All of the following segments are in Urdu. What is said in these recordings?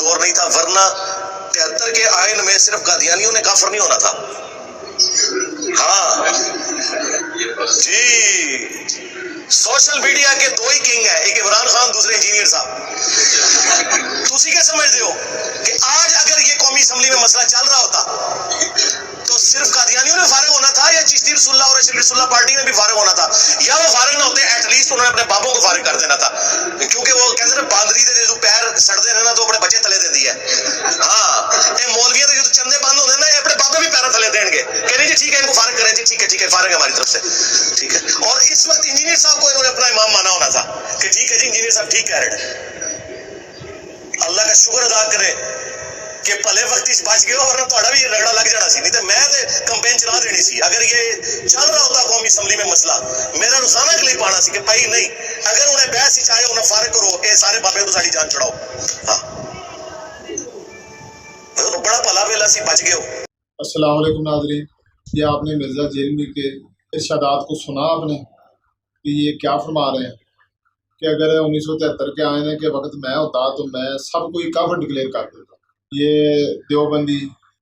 دور نہیں تھا، ورنہ 73 کے آئین میں صرف قادیانیوں نے کافر نہیں ہونا تھا. ہاں جی، سوشل میڈیا کے دو ہی کنگ ہیں، ایک عمران خان، دوسرے انجینئر صاحب. تسی کیا سمجھتے ہو کہ آج اگر یہ قومی اسمبلی میں مسئلہ چل رہا ہوتا تو صرف قادیانیوں نے فارغ ہونا تھا یا چشتی رسول اللہ اور اشرف رسول اللہ پارٹی نے بھی فارغ ہونا تھا؟ یا وہ فارغ نہ ہوتے، ایٹ لیسٹ انہوں نے اپنے باپوں کو فارغ کر دینا تھا، کیونکہ وہ کہتے ہیں باندری دے جو پیر سڑتے رہنا تو اپنے بچے تلے دے دی ہے. ہاں یہ مولویوں کے جو چندے بند ہوتے ہیں نا، یہ اپنے بابے بھی پیروں تلے دیں گے کہ نہیں جی ٹھیک ہے ان کو فارغ کریں جی، ٹھیک ہے فارغ ہے ہماری طرف سے، ٹھیک ہے. اور اس وقت انجینئر صاحب کو انہوں نے اپنا امام مانا ہونا تھا کہ ٹھیک ہے جی انجینئر صاحب ٹھیک کہہ رہے ہیں. اللہ کا شکر ادا کرے کہ پہلے وقت بچ گئے، ورنہ تھوڑا بھی یہ رگڑا لگ جانا سی، نہیں تو میں کمپین چلا دینی سی. اگر یہ چل رہا ہوتا قومی اسمبلی میں مسئلہ، میرا روزانہ کلپ آنا سی کہ بھائی نہیں، اگر انہیں بحث ہی چاہے انہیں فارغ کرو، اے سارے بابے تو ساری جان چڑھاؤ. ہاں بڑا بھلا ویلا سی، بچ گئے ہو. السلام علیکم ناظرین، یہ آپ نے مرزا جیلمی کے ارشادات کو سنا آپ نے کہ یہ کیا فرما رہے ہیں کہ اگر 1973 کے آئین کے وقت میں ہوتا تو میں سب کو ہی کافر ڈکلیئر کر دیتا. یہ دیوبندی،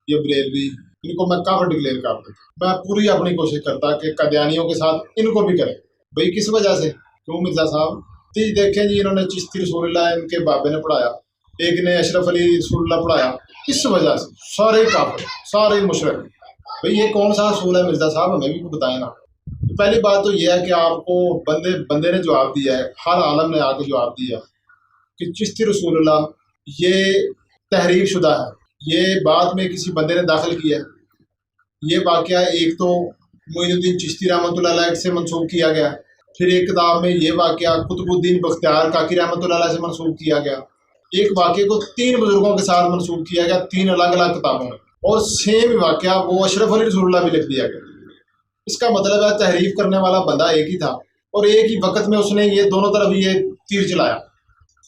یہ بریلوی، ان کو میں کافر ڈکلیئر کر دیتا. میں پوری اپنی کوشش کرتا کہ قادیانیوں کے ساتھ ان کو بھی کرے. بھئی کس وجہ سے؟ کیوں مرزا صاحب؟ جی دیکھیں جی، انہوں نے چشتی رسول اللہ ان کے بابے نے پڑھایا، ایک نے اشرف علی رسول اللہ پڑھایا، اس وجہ سے سارے کافر، سارے مشرک. بھئی یہ کون سا اصول ہے مرزا صاحب، ہمیں بھی بتائیں نا. پہلی بات تو یہ ہے کہ آپ کو بندے نے جواب دیا ہے، ہر عالم نے آ کے جواب دیا کہ چشتی رسول اللہ یہ تحریف شدہ ہے، یہ بعد میں کسی بندے نے داخل کیا ہے. یہ واقعہ ایک تو معین الدین چشتی رحمۃ اللہ علیہ سے منسوب کیا گیا، پھر ایک کتاب میں یہ واقعہ قطب الدین بختیار کاکی رحمۃ اللہ علیہ سے منسوب کیا گیا. ایک واقعے کو 3 بزرگوں کے ساتھ منسوب کیا گیا 3 الگ الگ کتابوں میں، اور سیم واقعہ وہ اشرف علی رسول اللہ بھی لکھ دیا گیا. اس کا مطلب ہے تحریف کرنے والا بندہ ایک ہی تھا، اور ایک ہی وقت میں اس نے یہ دونوں طرف یہ تیر چلایا.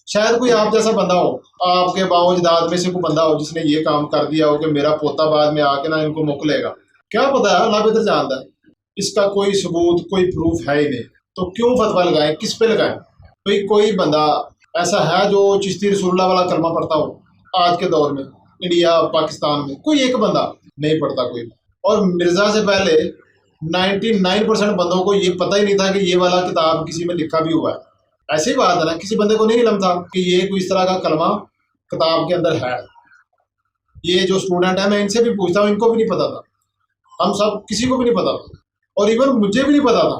شاید کوئی آپ جیسا بندہ ہو، آپ کے باؤ اجداد میں سے کوئی بندہ ہو جس نے یہ کام کر دیا ہو کہ میرا پوتا بعد میں آ کے نہ ان کو موکلے گا. کیا پتا ہے، اللہ بہتر جانتا ہے. اس کا کوئی ثبوت، کوئی پروف ہے ہی نہیں، تو کیوں فتویٰ لگائیں، کس پہ لگائیں؟ کوئی بندہ ایسا ہے جو چشتی رسول اللہ والا کلمہ پڑھتا ہو آج کے دور میں انڈیا پاکستان میں؟ کوئی ایک بندہ نہیں پڑھتا کوئی. اور مرزا سے پہلے 99% بندوں کو یہ پتہ ہی نہیں تھا کہ یہ والا کتاب کسی میں لکھا بھی ہوا ہے. ایسی بات ہے نا، کسی بندے کو نہیں علم تھا کہ یہ کوئی اس طرح کا کلمہ کتاب کے اندر ہے. یہ جو اسٹوڈنٹ ہیں، میں ان سے بھی پوچھتا ہوں، ان کو بھی نہیں پتا تھا. ہم سب کسی کو بھی نہیں پتا تھا، اور ایون مجھے بھی نہیں پتا تھا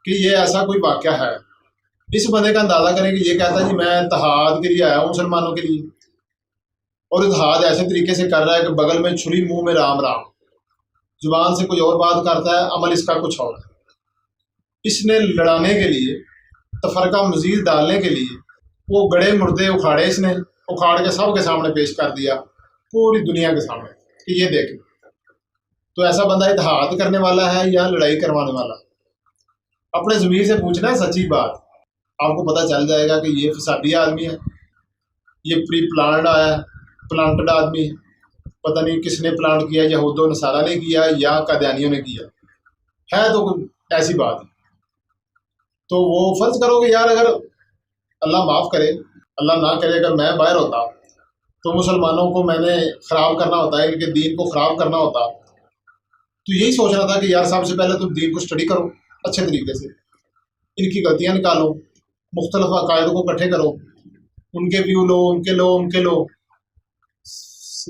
کہ یہ ایسا کوئی واقعہ ہے. اس بندے کا اندازہ کریں کہ یہ کہتا ہے جی میں اتحاد کے لیے آیا ہوں مسلمانوں کے لیے، اور اتحاد ایسے طریقے سے کر رہا ہے کہ بغل میں چھری منہ میں رام رام، زبان سے کوئی اور بات کرتا ہے، عمل اس کا کچھ اور ہے. اس نے لڑانے کے لیے، تفرقہ مزید ڈالنے کے لیے وہ گڑے مردے اکھاڑے، اس نے اکھاڑ کے سب کے سامنے پیش کر دیا، پوری دنیا کے سامنے کہ یہ دیکھیں. تو ایسا بندہ اتحاد کرنے والا ہے یا لڑائی کروانے والا؟ اپنے ضمیر سے پوچھنا ہے سچی بات. آپ کو پتہ چل جائے گا کہ یہ فسادی آدمی ہے، یہ پری پلانڈ آیا ہے، پلانٹڈ آدمی ہے. پتہ نہیں کس نے پلانٹ کیا، یہود و نصارہ نے کیا یا قادیانیوں نے کیا ہے. تو ایسی بات ہے. تو وہ فرض کرو کہ یار اگر اللہ معاف کرے، اللہ نہ کرے، اگر میں باہر ہوتا تو مسلمانوں کو میں نے خراب کرنا ہوتا ہے، ان کے دین کو خراب کرنا ہوتا، تو یہی سوچنا تھا کہ یار سب سے پہلے تم دین کو اسٹڈی کرو اچھے طریقے سے، ان کی غلطیاں نکالو، مختلف عقائد کو اکٹھے کرو، ان کے ویو لو، ان کے لو،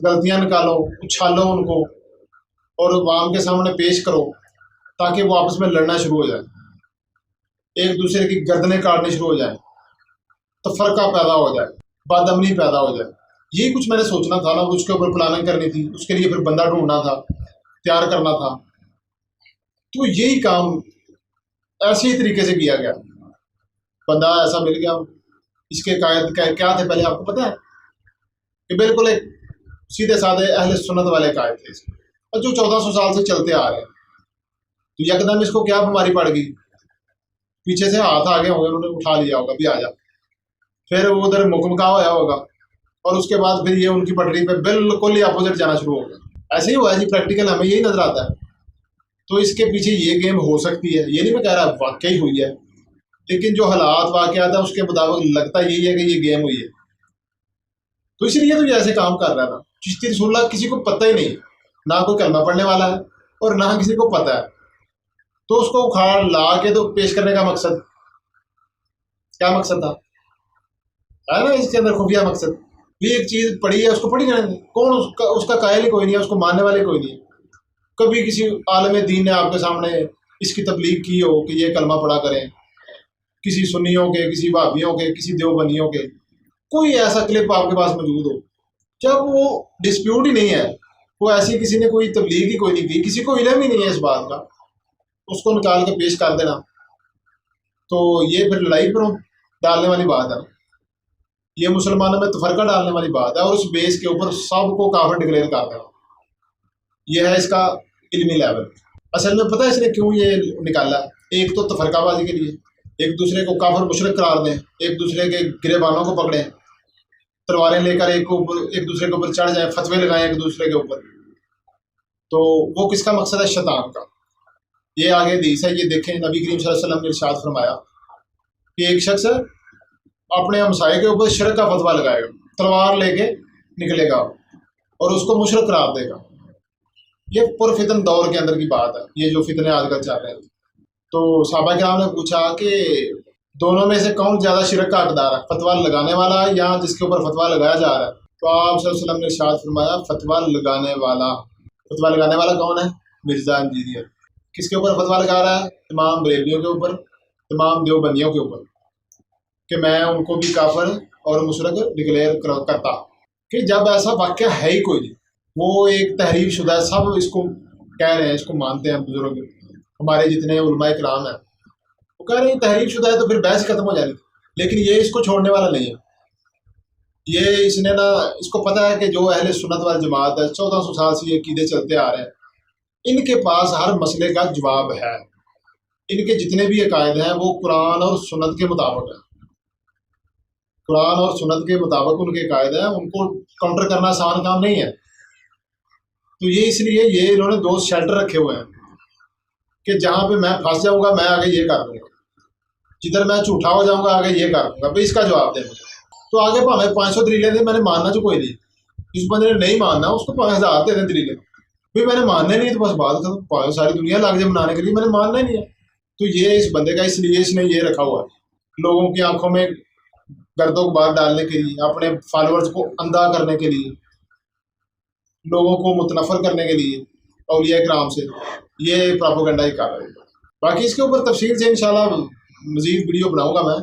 غلطیاں نکالو، اچھالو ان کو، اور عوام کے سامنے پیش کرو تاکہ وہ آپس میں لڑنا شروع ہو جائے، ایک دوسرے کی گردنیں کاٹنے شروع ہو جائیں، تفرقہ پیدا ہو جائے، بد امنی پیدا ہو جائے. یہی کچھ میں نے سوچنا تھا نا، اس کے اوپر پلاننگ کرنی تھی، اس کے لیے پھر بندہ ڈھونڈنا تھا، تیار کرنا تھا. تو یہی کام ایسے ہی طریقے سے کیا گیا. بندہ ایسا مل گیا. اس کے قائد کیا تھے پہلے آپ کو پتہ ہے؟ کہ بالکل ایک سیدھے سادھے اہل سنت والے قائد تھے، اور جو 1400 سال سے چلتے آ رہے ہیں. تو یکدم اس کو کیا بیماری پڑ گئی؟ پیچھے سے ہاتھ آگے ہوں گے، انہوں نے اٹھا لیا ہوگا بھی آ جا، پھر وہ ادھر مکمکا ہوا ہوگا، اور اس کے بعد پھر یہ ان کی پٹری پہ بالکل ہی اپوزٹ جانا شروع ہو گیا. ایسے ہی ہوا ہے جی، پریکٹیکل ہمیں یہی نظر آتا ہے. تو اس کے پیچھے یہ گیم ہو سکتی ہے، یہ نہیں میں کہہ رہا واقعی ہوئی ہے، لیکن جو حالات واقعات ہیں اس کے مطابق لگتا یہی ہے کہ یہ گیم ہوئی ہے. تو اس لیے تو یہ ایسے کام کر رہا تھا. چشتی رسول اللہ کسی کو پتہ ہی نہیں, نہ کوئی کلمہ پڑھنے والا ہے اور نہ کسی کو پتہ ہے, تو اس کو اکھاڑ لا کے تو پیش کرنے کا مقصد کیا مقصد تھا, ہے نا اس کے اندر خفیہ مقصد. یہ ایک چیز پڑھی ہے, اس کو پڑھی جانے دیں. کون اس کا قائل ہی کوئی نہیں ہے, اس کو ماننے والے کوئی نہیں ہے. کبھی کسی عالم دین نے آپ کے سامنے اس کی تبلیغ کی ہو کہ یہ کلمہ پڑھا کریں, کسی سنیوں کے, کسی بھابیوں کے, کسی دیوبندیوں کے, کوئی ایسا کلپ آپ کے پاس موجود ہو جب وہ ڈسپیوٹ ہی نہیں ہے, وہ ایسی کسی نے کوئی تبلیغ ہی کوئی نہیں کی, کسی کو علم ہی نہیں ہے اس بات کا, اس کو نکال کے پیش کر دینا, تو یہ پھر لڑائی پر ڈالنے والی بات ہے, یہ مسلمانوں میں تفرقہ ڈالنے والی بات ہے, اور اس بیس کے اوپر سب کو کافر ڈکلیئر کر دینا. یہ ہے اس کا علمی لیول. اصل میں پتہ ہے اس نے کیوں یہ نکالا, ایک تو تفرقہ بازی کے لیے, ایک دوسرے کو کافر مشرک قرار دیں, ایک دوسرے کے گریبانوں کو پکڑیں, تلواریں لے کر ایک دوسرے کے اوپر چڑھ جائیں, فتوے لگائیں ایک دوسرے کے اوپر. تو وہ کس کا مقصد ہے؟ شیطان کا. یہ آگے حدیث ہے, یہ دیکھیں نبی کریم صلی اللہ علیہ وسلم نے ارشاد فرمایا کہ ایک شخص اپنے ہمسائے کے اوپر شرک کا فتویٰ لگائے گا, تلوار لے کے نکلے گا اور اس کو مشرک قرار دے گا. یہ پرفتن دور کے اندر کی بات ہے, یہ جو فتنے آج کل چل رہے ہیں. تو صحابہ کرام نے پوچھا کہ دونوں میں سے کون زیادہ شرک کا حقدار ہے, فتویٰ لگانے والا یا جس کے اوپر فتویٰ لگایا جا رہا ہے؟ تو آپ صلی اللہ علیہ وسلم نے ارشاد فرمایا فتویٰ لگانے والا. فتویٰ لگانے والا کون ہے؟ مرزا انجینئر. کس کے اوپر فتویٰ لگا رہا ہے؟ تمام بریلویوں کے اوپر, تمام دیوبندیوں کے اوپر, کہ میں ان کو بھی کافر اور مشرک ڈکلیئر کرتا. کہ جب ایسا واقعہ ہے ہی کوئی نہیں, وہ ایک تحریف شدہ ہے, سب اس کو کہہ رہے ہیں, اس کو مانتے ہیں بزرگ ہمارے جتنے علماء کرام ہیں, وہ کہہ رہے ہیں تحریف شدہ ہے, تو پھر بحث ختم ہو جانی تھی. لیکن یہ اس کو چھوڑنے والا نہیں ہے. یہ اس نے نا, اس کو پتہ ہے کہ جو اہل سنت وال جماعت ہے, 1400 سال سے یہ عقیدے چلتے آ رہے ہیں, ان کے پاس ہر مسئلے کا جواب ہے. ان کے جتنے بھی عقائد ہیں وہ قرآن اور سنت کے مطابق ہیں. قرآن اور سنت کے مطابق ان کے عقائد ہیں, ان کو کاؤنٹر کرنا آسان کام نہیں ہے. تو یہ اس لیے یہ انہوں نے دو شیلٹر رکھے ہوئے ہیں کہ جہاں پہ میں پھنس جاؤں گا میں آگے یہ کر دوں گا, جدھر میں جھوٹا ہو جاؤں گا آگے یہ کر دوں گا, بھائی اس کا جواب دیں مجھے. تو آگے بھاویں 500 دلیلیں دیں, میں نے ماننا جو کوئی نہیں. جس بندے نے نہیں ماننا اس کو 5000 دے دیں دلیلیں, بھائی میں نے ماننا ہی نہیں, تو بس بات ختم, ساری دنیا لگ جائے منانے کے لیے, میں نے ماننا ہی نہیں ہے. تو یہ اس بندے کا اس لیے اس نے یہ رکھا ہوا ہے, لوگوں کی آنکھوں میں گرد و غبار ڈالنے کے لیے, اپنے فالوورز کو اندھا کرنے کے لیے, لوگوں کو متنفر کرنے کے لیے اولیاء کرام سے, یہ پراپوگنڈا ہی کر رہے ہیں. باقی اس کے اوپر تفصیل سے انشاءاللہ مزید ویڈیو بناؤں گا میں,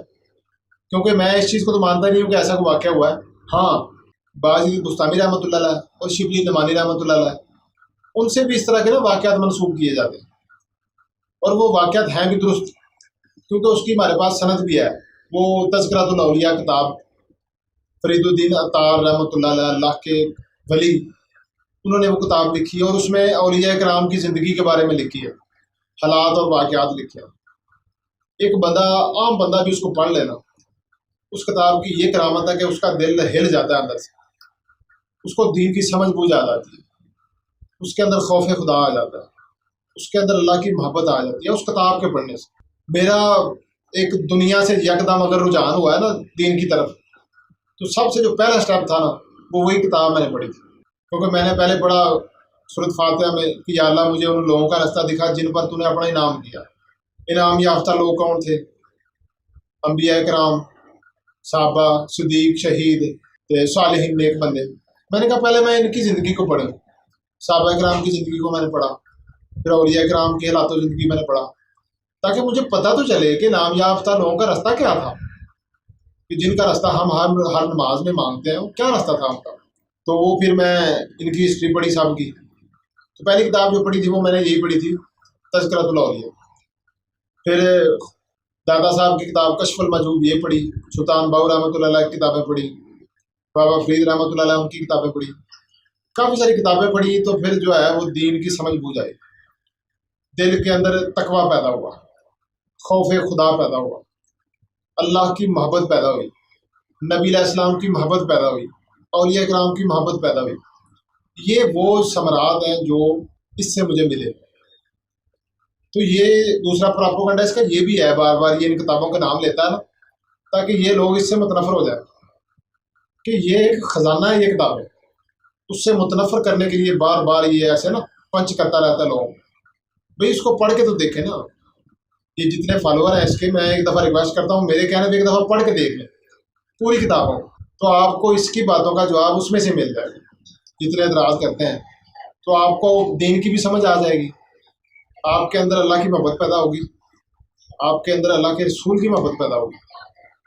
کیونکہ میں اس چیز کو تو مانتا نہیں ہوں کہ ایسا کوئی واقعہ ہوا ہے. ہاں باجی بستانی رحمۃ اللہ علیہ اور شبلی نعمانی رحمۃ اللہ علیہ, ان سے بھی اس طرح کے نا واقعات منسوب کیے جاتے ہیں, اور وہ واقعات ہیں بھی درست, کیونکہ اس کی ہمارے پاس سند بھی ہے. وہ تذکرۃ الاولیاء کتاب فرید الدین عطار رحمۃ اللہ علیہ, اللہ کے ولی, انہوں نے وہ کتاب لکھی ہے, اور اس میں اولیاء کرام کی زندگی کے بارے میں لکھی ہے, حالات اور واقعات لکھے ہیں. ایک بندہ, عام بندہ بھی اس کو پڑھ لینا, اس کتاب کی یہ کرامت ہے کہ اس کا دل ہل جاتا ہے اندر سے, اس کو دین کی سمجھ بوجھ آ جاتی ہے, اس کے اندر خوف خدا آ جاتا ہے, اس کے اندر اللہ کی محبت آ جاتی ہے اس کتاب کے پڑھنے سے. میرا ایک دنیا سے یکدم اگر رجحان ہوا ہے نا دین کی طرف, تو سب سے جو پہلا سٹیپ تھا نا وہ وہی کتاب میں نے پڑھی تھی. کیونکہ میں نے پہلے پڑھا سورۃ فاتحہ میں کہ یا اللہ مجھے ان لوگوں کا راستہ دکھا جن پر تو نے اپنا انعام کیا. انعام یافتہ لوگ کون تھے؟ انبیاء کرام, صحابہ, صدیق, شہید, صالحین, نیک بندے. میں نے کہا پہلے میں ان کی زندگی کو پڑھوں, صحابہ کرام کی زندگی کو میں نے پڑھا, پھر اولیاء کرام کی حالات و زندگی میں نے پڑھا, تاکہ مجھے پتہ تو چلے کہ نام یافتہ لوگوں کا راستہ کیا تھا, کہ جن کا راستہ ہم ہر نماز میں مانگتے ہیں وہ کیا راستہ تھا ان کا. تو وہ پھر میں ان کی ہسٹری پڑھی صاحب کی. تو پہلی کتاب جو پڑھی تھی وہ میں نے یہی پڑھی تھی, تذکرۃ الاولیاء. پھر دادا صاحب کی کتاب کشف المجوب یہ پڑھی, سلطان باؤ رحمۃ اللہ علیہ کی کتابیں پڑھی, بابا فرید رحمۃ اللہ علیہ ان کی کتابیں پڑھی, کافی ساری کتابیں پڑھی. تو پھر جو ہے وہ دین کی سمجھ بوجھ آئی, دل کے اندر تقویٰ پیدا ہوا, خوف خدا پیدا ہوا, اللہ کی محبت پیدا ہوئی, نبی علیہ السلام کی محبت پیدا ہوئی, اولیاء کرام کی محبت پیدا ہوئی. یہ وہ ثمرات ہیں جو اس سے مجھے ملے. تو یہ دوسرا پراپوگنڈا اس کا یہ بھی ہے, بار بار یہ ان کتابوں کا نام لیتا ہے نا, تاکہ یہ لوگ اس سے متنفر ہو جائیں کہ یہ ایک خزانہ ہے، یہ کتاب ہے، اس سے متنفر کرنے کے لیے بار بار یہ ایسے نا پنچ کرتا رہتا ہے لوگوں کو. بھائی اس کو پڑھ کے تو دیکھیں نا. یہ جتنے فالوور ہیں اس کے، میں ایک دفعہ ریکویسٹ کرتا ہوں میرے کہنے پہ ایک دفعہ پڑھ کے دیکھ لیں پوری کتابوں کو، تو آپ کو اس کی باتوں کا جواب اس میں سے مل جائے گا. جتنے اعتراض کرتے ہیں تو آپ کو دین کی بھی سمجھ آ جائے گی، آپ کے اندر اللہ کی محبت پیدا ہوگی، آپ کے اندر اللہ کے رسول کی محبت پیدا ہوگی،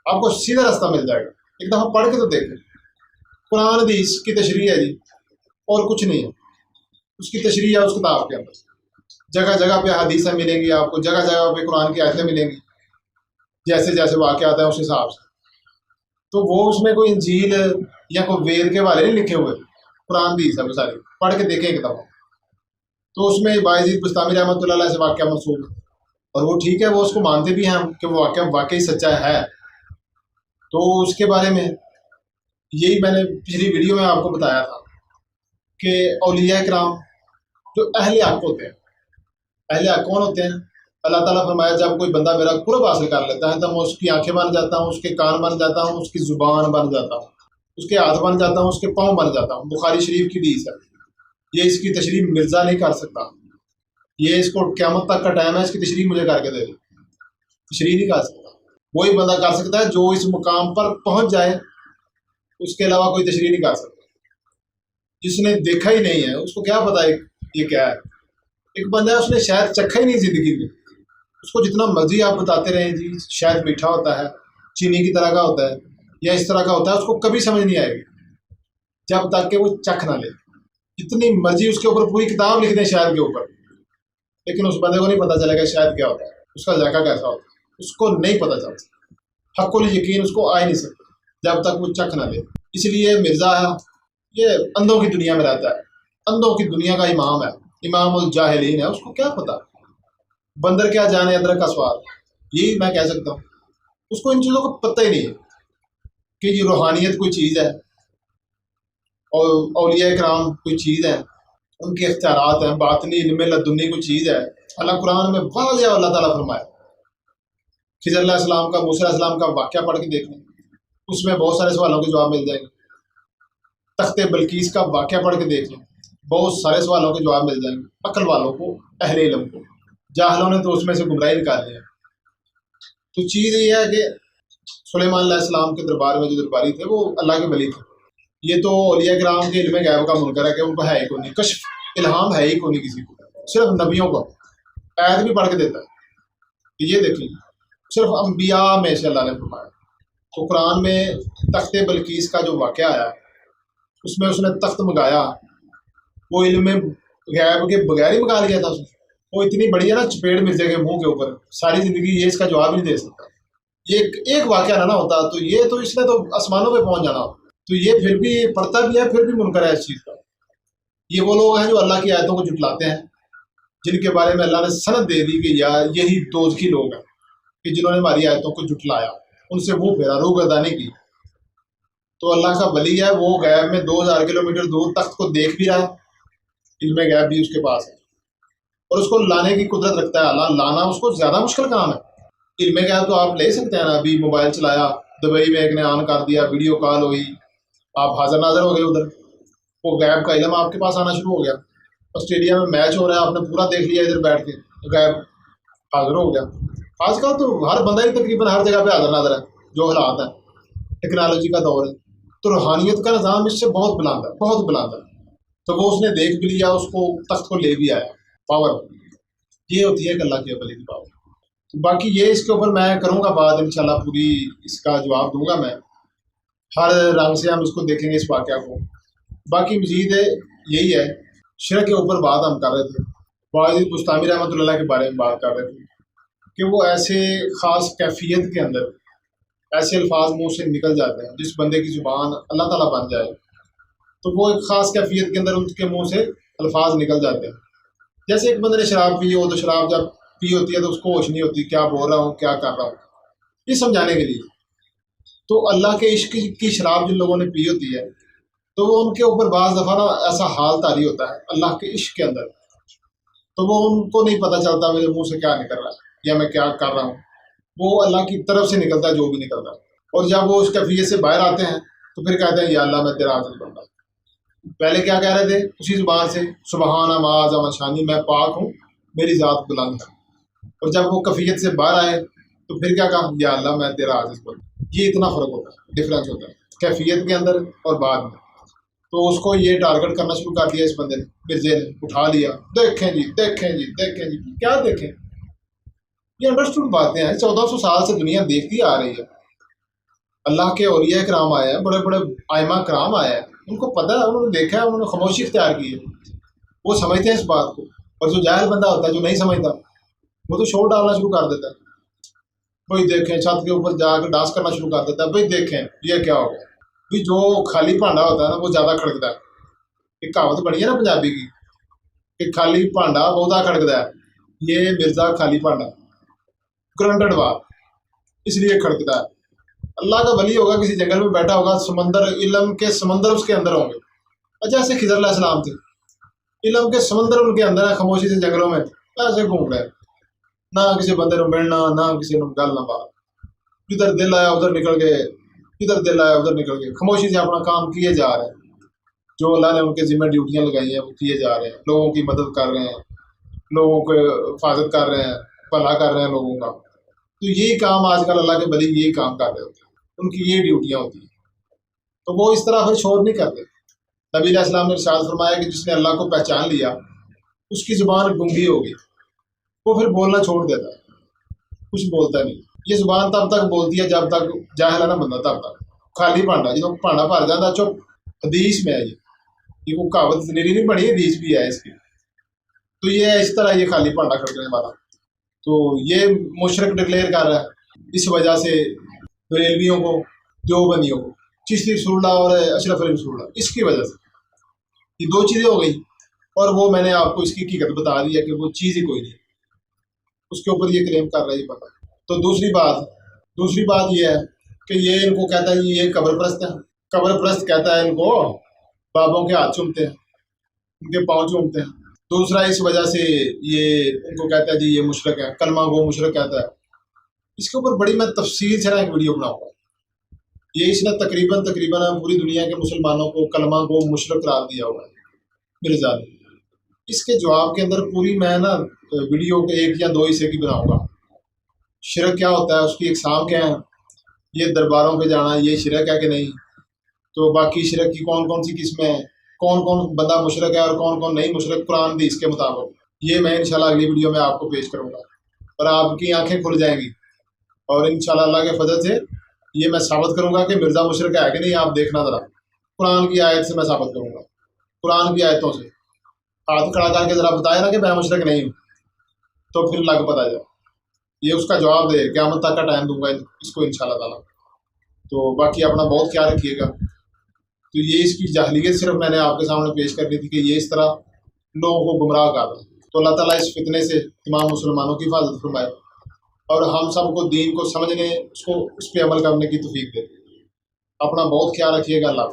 آپ کو سیدھا راستہ مل جائے گا. ایک دفعہ پڑھ کے تو دیکھیں. قرآن حدیث کی تشریح ہے جی، اور کچھ نہیں ہے. اس کی تشریح ہے اس کتاب کے اندر. جگہ جگہ پہ حدیثیں ملیں گی آپ کو، جگہ جگہ پہ قرآن کی آیتیں ملیں گی، جیسے جیسے واقعات ہیں اس حساب سے. تو وہ اس میں کوئی انجیل یا کوئی وید کے والے نہیں لکھے ہوئے، قرآن حدیث ہے وہ ساری. پڑھ کے دیکھیں کتاب. تو اس میں باعزید بستامی رحمۃ اللہ علیہ سے واقعہ منسوب ہے، اور وہ ٹھیک ہے، وہ اس کو مانتے بھی ہیں ہم کہ وہ واقعہ واقعی سچا ہے. تو اس کے بارے میں یہی میں نے پچھلی ویڈیو میں آپ کو بتایا تھا کہ اولیاء کرام جو اہل حق ہوتے ہیں، اہل حق کون ہوتے ہیں؟ اللہ تعالیٰ فرمایا جب کوئی بندہ میرا قرب حاصل کر لیتا ہے تو میں اس کی آنکھیں بن جاتا ہوں، اس کے کان بن جاتا ہوں، اس کی زبان بن جاتا ہوں، اس کے ہاتھ بن جاتا ہوں، اس کے پاؤں بن جاتا ہوں. بخاری شریف کی حدیث ہے. یہ اس کی تشریح مرزا نہیں کر سکتا. یہ اس کو قیامت تک کا ٹائم ہے، اس کی تشریح مجھے کر کے دے دے. تشریح نہیں کر سکتا. وہی بندہ کر سکتا ہے جو اس مقام پر پہنچ جائے، اس کے علاوہ کوئی تشریح نہیں کر سکتا. جس نے دیکھا ہی نہیں ہے اس کو کیا پتا ہے یہ کیا ہے. ایک بندہ ہے اس نے شاید چکھا ہی نہیں زندگی میں، اس کو جتنا مرضی آپ بتاتے رہیں جی شاید میٹھا ہوتا ہے، چینی کی طرح کا ہوتا ہے یا اس طرح کا ہوتا ہے، اس کو کبھی سمجھ نہیں آئے گی جب تک کہ وہ چکھ نہ لے. جتنی مرضی اس کے اوپر پوری کتاب لکھ دیں شاید کے اوپر، لیکن اس بندے کو نہیں پتہ چلے گا شاید کیا ہوتا ہے، اس کا ذائقہ کیسا ہوتا ہے، اس کو نہیں پتہ چلتا. حق الیقین اس کو آ ہی نہیں سکتا جب تک وہ چکھ نہ لے. اس لیے مرزا ہے یہ اندھوں کی دنیا میں رہتا ہے، اندھوں کی دنیا کا امام ہے، امام الجاہلین ہے. اس کو کیا پتا، بندر کیا جانے ادرک کا سواد. یہی میں کہہ سکتا ہوں. اس کو ان چیزوں کو پتہ ہی نہیں ہے کہ یہ روحانیت کوئی چیز ہے اور اولیاء کرام کوئی چیز ہے، ان کے اختیارات ہیں، باطنی علم لدنی کوئی چیز ہے. اللہ قرآن میں واضح اللہ تعالیٰ فرمایا. خضر علیہ السلام کا، موسیٰ علیہ السلام کا واقعہ پڑھ کے دیکھ لیں، اس میں بہت سارے سوالوں کے جواب مل جائیں گے. تخت بلقیس کا واقعہ پڑھ کے دیکھ لیں، بہت سارے سوالوں کے جواب مل جائیں گے عقل والوں کو، اہل علم کو. جاہلوں نے تو اس میں سے گمراہی نکال لی ہے. تو چیز یہ ہے کہ سلیمان علیہ السلام کے دربار میں جو درباری تھے وہ اللہ کے ولی تھے. یہ تو اولیاء کرام کے علم غیب کا منکر ہے کہ ان کو ہے ہی کوئی نہیں، کشف الہام ہے ہی کوئی نہیں کسی کو، صرف نبیوں کو. آیت بھی پڑھ کے دیتا ہے کہ یہ دیکھیں صرف انبیاء میں سے اللہ نے فرمایا. تو قرآن میں تخت بلقیس کا جو واقعہ آیا اس میں اس نے تخت منگایا، وہ علم غیب کے بغیر ہی منگا لیا تھا. وہ اتنی بڑی ہے نا چپیڑ مرزے کے منہ کے اوپر، ساری زندگی یہ اس کا جواب نہیں دے سکتا. یہ ایک واقعہ نہ ہوتا تو یہ تو اس نے تو آسمانوں پہ پہنچ جانا ہوتا. تو یہ پھر بھی پڑھتا بھی ہے، پھر بھی منکر ہے اس چیز کا. یہ وہ لوگ ہیں جو اللہ کی آیتوں کو جھٹلاتے ہیں، جن کے بارے میں اللہ نے سند دے دی کہ یار یہی دوزخی لوگ ہیں کہ جنہوں نے ہماری آیتوں کو جھٹلایا، ان سے منہ پھیرا، روگردانی کی. تو اللہ کا ولی ہے، وہ غیب میں 2000 کلومیٹر دور تخت کو دیکھ بھی رہا ہے، علم غیب بھی اس کے پاس ہے، اور اس کو لانے کی قدرت رکھتا ہے. اللہ لانا اس کو زیادہ مشکل کام ہے. علم غیب تو آپ لے سکتے ہیں نا، ابھی موبائل چلایا، دبئی میں ایک نے آن کر دیا، ویڈیو کال ہوئی، آپ حاضر ناظر ہو گئے ادھر، وہ غیب کا علم آپ کے پاس آنا شروع ہو گیا. آسٹریلیا میں میچ ہو رہا ہے، آپ نے پورا دیکھ لیا ادھر بیٹھ کے، غیب حاضر ہو گیا. آج کل تو ہر بندہ ہی تقریباً ہر جگہ پہ حاضر ناظر ہے. جو حالات ہیں، ٹیکنالوجی کا دور ہے، تو روحانیت کا نظام اس سے بہت بلند ہے، بہت بلند ہے. تو وہ اس نے دیکھ بھی لیا، اس کو تخت کو لے بھی آیا. پاور یہ ہوتی ہے کہ اللہ کی ولی کی پاور. تو باقی یہ اس کے اوپر میں کروں گا بات انشاءاللہ، پوری اس کا جواب دوں گا میں، ہر رنگ سے ہم اس کو دیکھیں گے اس واقعہ کو. باقی مزید یہی ہے، شرک کے اوپر بات ہم کر رہے تھے. باعزید بستامی رحمۃ اللہ کے بارے میں بات کر رہے تھے کہ وہ ایسے خاص کیفیت کے اندر ایسے الفاظ منہ سے نکل جاتے ہیں، جس بندے کی زبان اللہ تعالیٰ بن جائے تو وہ ایک خاص کیفیت کے اندر ان کے منہ سے الفاظ نکل جاتے ہیں. جیسے ایک بندے نے شراب پی ہو تو شراب جب پی ہوتی ہے تو اس کو ہوش نہیں ہوتی کیا بول رہا ہوں، کیا کر رہا ہوں، یہ سمجھانے کے لیے. تو اللہ کے عشق کی شراب جن لوگوں نے پی ہوتی ہے تو وہ ان کے اوپر بعض دفعہ نا ایسا حال طاری ہوتا ہے اللہ کے عشق کے اندر، تو وہ ان کو نہیں پتہ چلتا میرے منہ سے کیا نکل رہا ہے یا میں کیا کر رہا ہوں. وہ اللہ کی طرف سے نکلتا ہے جو بھی نکلتا ہے. اور جب وہ اس کیفیت سے باہر آتے ہیں تو پھر کہتے ہیں یا اللہ میں تیرا عاجز بندہ. پہلے کیا کہہ رہے تھے اسی زبان سے سبحان معاذ و شانی میں پاک ہوں میری ذات بلند ہے. اور جب وہ کفیت سے باہر آئے تو پھر کیا کہا یا اللہ میں تیرا عاجز بندہ. یہ اتنا فرق ہوتا ہے, ڈفرینس ہوتا ہے کیفیت کے اندر اور بعد میں. تو اس کو یہ ٹارگٹ کرنا شروع کر دیا اس بندے نے, مرزے نے اٹھا لیا, دیکھیں جی دیکھیں جی دیکھیں جی. کیا دیکھیں, یہ انڈرسٹوڈ باتیں ہیں, 1400 سال سے دنیا دیکھتی آ رہی ہے. اللہ کے اولیاء کرام آئے ہیں, بڑے بڑے آئمہ کرام آئے ہیں, ان کو پتہ ہے, انہوں نے دیکھا ہے, انہوں نے خاموشی اختیار کی ہے, وہ سمجھتے ہیں اس بات کو. اور جو جاہل بندہ ہوتا ہے جو نہیں سمجھتا وہ تو شور ڈالنا شروع کر دیتا ہے. بھائی دیکھیں, چھت کے اوپر جا کے ڈانس کرنا شروع کر دیتا ہے, بھائی دیکھیں یہ کیا ہو گیا. بھائی جو خالی بھانڈا ہوتا ہے نا وہ زیادہ کھڑکتا ہے. ایک کہاوت بنی ہے نا پنجابی کی کہ خالی بھانڈا بہت کھڑکتا ہے. یہ مرزا خالی بھانڈا گرانٹڈ بات, اس لیے کھڑکتا ہے. اللہ کا ولی ہوگا, کسی جنگل میں بیٹھا ہوگا, سمندر علم کے سمندر اس کے اندر ہوں گے. جیسے خضر علیہ السلام تھے, علم کے سمندر ان کے اندر ہے, خاموشی سے جنگلوں میں ایسے گھوم رہے, نہ کسی بندے نے ملنا, نہ کسی نے گل نہ بات. جدھر دل آیا ادھر نکل گئے, جدھر دل آیا ادھر نکل گئے, خاموشی سے اپنا کام کیے جا رہے ہیں. جو اللہ نے ان کے ذمہ ڈیوٹیاں لگائی ہیں وہ کیے جا رہے ہیں. لوگوں کی مدد کر رہے ہیں, لوگوں کو حفاظت کر رہے ہیں, بھلا کر رہے ہیں لوگوں کا. تو یہی کام آج کل اللہ کے ولی یہی کام کر رہے ہوتے ہیں, ان کی یہ ڈیوٹیاں ہوتی ہیں. تو وہ اس طرح پھر شور نہیں کرتے. نبی علیہ السلام نے ارشاد فرمایا کہ جس نے اللہ کو پہچان لیا اس کی زبان گنگی ہوگی, وہ پھر بولنا چھوڑ دیتا ہے, کچھ بولتا نہیں. یہ زبان تب تک بولتی ہے جب تک جاہل ہے نا بندہ, تب تک. خالی بھانڈا جب بھانڈا بھر جاتا ہے چپ. حدیث میں ہے یہ وہ کہاوت نیری نہیں بنی, حدیث بھی ہے اس کی. تو یہ ہے اس طرح یہ خالی بھانڈا کھڑکنے والا. تو یہ مشرک ڈکلیئر کر رہا ہے. اس وجہ سے بریلویوں کو, دیوبندیوں کو, چشتی رسول اللہ اور اشرف علی رسول اللہ, اس کی وجہ سے یہ دو چیزیں ہو گئی. اور وہ میں نے آپ کو اس کی حقیقت بتا دی ہے کہ وہ چیز ہی کوئی نہیں, اس کے اوپر یہ کلیم کر رہا ہے, یہ پتہ. تو دوسری بات یہ ہے کہ یہ ان کو کہتا ہے یہ قبر پرست ہے. قبر پرست کہتا ہے ان کو بابوں کے ہاتھ چومتے ہیں, ان کے پاؤں چومتے ہیں. دوسرا اس وجہ سے یہ ان کو کہتا ہے جی یہ مشرک ہے, کلمہ گو مشرک کہتا ہے. اس کے اوپر بڑی میں تفصیل سے نا ایک ویڈیو بناؤں گا. یہ اس نے تقریباً پوری دنیا کے مسلمانوں کو کلمہ گو مشرک قرار دیا ہوا ہے مرزا نے. اس کے جواب کے اندر پوری میں نا ویڈیو کے 1 یا 2 حصے کی بناؤں گا. شرک کیا ہوتا ہے, اس کی اقسام کیا ہیں, یہ درباروں پہ جانا یہ شرک ہے کہ نہیں, تو باقی شرک کی کون کون سی قسمیں ہیں, کون کون بندہ مشرک ہے اور کون کون نہیں مشرک قرآن حدیث کے مطابق. یہ میں انشاءاللہ اگلی ویڈیو میں آپ کو پیش کروں گا اور آپ کی آنکھیں کھل جائیں گی. اور انشاءاللہ اللہ کے فضل سے یہ میں ثابت کروں گا کہ مرزا مشرک ہے کہ نہیں. آپ دیکھنا ذرا, قرآن کی آیت سے میں ثابت کروں گا, قرآن کی آیتوں سے. ہاتھ کھڑا کر کے ذرا بتایا نا کہ میں مشرک نہیں ہوں, تو پھر لگ پتہ جائے. یہ اس کا جواب دے, قیامت تک کا ٹائم دوں گا اس کو انشاءاللہ تعالیٰ. تو باقی اپنا بہت خیال رکھیے گا. تو یہ اس کی جاہلیت صرف میں نے آپ کے سامنے پیش کرنی تھی کہ یہ اس طرح لوگوں کو گمراہ کر رہا ہے. تو اللہ تعالیٰ اس فتنے سے تمام مسلمانوں کی حفاظت فرمائے اور ہم سب کو دین کو سمجھنے, اس پہ عمل کرنے کی توفیق دے. اپنا بہت خیال رکھیے گا. اللہ